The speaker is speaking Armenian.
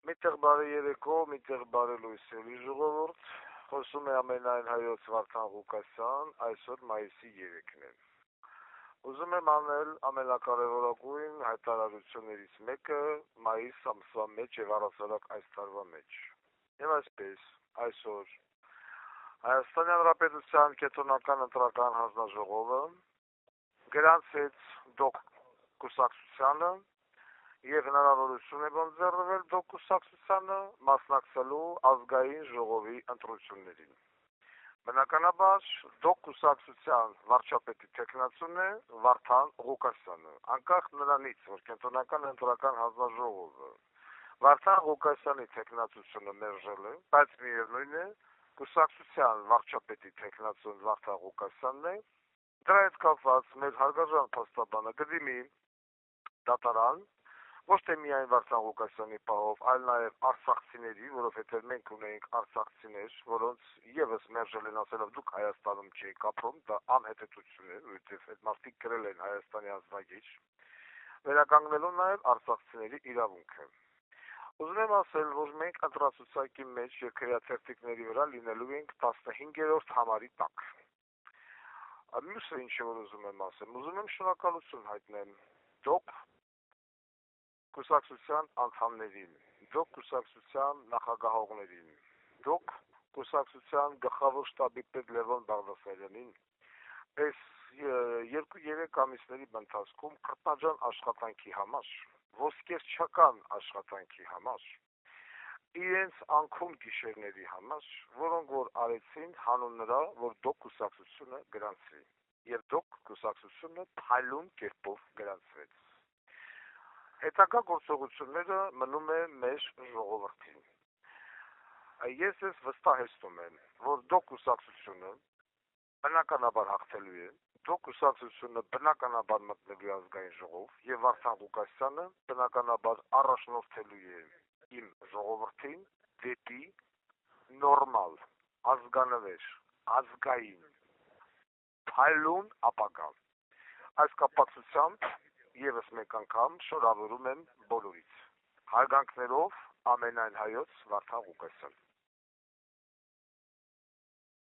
Միտեղ բարի երեկո, միտեղ բարի լույսերի ժողովուրդ, խոսում է ամենայն հայոց Վարդան Ղուկասյան, այսօր մայիսի 3-ն է։ Ուզում եմ անել ամենակարևորագույն հայտարարություններից մեկը մայիս ամսվա մեջ եւ առասարակ այս տարվա մեջ։ Եվ այսպես, այսօր Հայաստանի Հանրապետության Կենտրոնական ընտրական հանձնաժողովը գրանցեց դոկ կուսակցությանը եւ հնարավորություն է բանձեռվել դոկ կուսակցությանը մասնակցելու ազգային ժողովի ընտրություններին։ Բնականաբար դոկ կուսակցության վարչապետի տեխնացուն է Վարդան Ղուկասյանը, անկախ նրանից, որ Կենտրոնական ընտրական հանձնաժողովը Վարդան Ղուկասյանի տեխնացությունը մերժել է, բայց միևնույն է, կուսակցության վարչապետի տեխնացուն Վարդան Ղուկասյանն է, դրա հետ կապված մեր հարգարժան փաստաբանը կդիմի դատարան, ոչ թե միայն Վարդան Ղուկասյանի պահով, այլ նաև արցախցիների, որովհետև մենք ունենք արցախցիներ, որոնց եւս մերժել են ասելով դուք Հայաստանում չեք ապրում, դա անհետեթություն է, որովհետև այդ մարդիկ գրել են Հայաստանի ազգագիր, վերականգնելու նաև արցախցիների իրավունքը։ Ուզում եմ ասել, որ մենք ընտրացուցակի մեջ եւ քրեաթերթիկների վրա լինելու ենք 15-րդ համարի տակ։ Մյուսը ինչ որ ուզում եմ ասեմ, ուզում եմ շնորհակալություն հայտնել դոկ կուսակցության անդամներին, դոկ կուսակցության նախագահողներին, դոկ կուսակցության գլխավոր շտաբի պետ Լևոն Բաղդասարյանին, այս 2-3 ամիսների ընթացքում քրտնաջան աշխատանքի համար, ոսկերչական աշխատանքի համար, իրենց անքուն գիշերների համար, որոնք որ արեցին հանուն նրա, որ դոկ կուսակցությունը գրանցվի, եւ դոկ կուսակցությունը փայլուն կերպով գրանցվեց։ Հետագա գործողությունները մնում է մեր ժողովրդին։ Ես վստահեցնում եմ, որ դոկ կուսակցությունը բնականաբար հաղթելու է, դոկ կուսակցությունը բնականաբար մտնելու է ազգային ժողով եւ Վարդան Ղուկասյանը բնականաբար առաջնորդելու է իմ ժողովրդին դեպի նորմալ, ազգանվեր, ազգային, փայլուն ապագա։ Այս կապակցությամբ եւս մեկ անգամ շնորհավորում եմ բոլորից։ Հարգանքներով ամենայն հայոց Վարդան Ղուկասյան։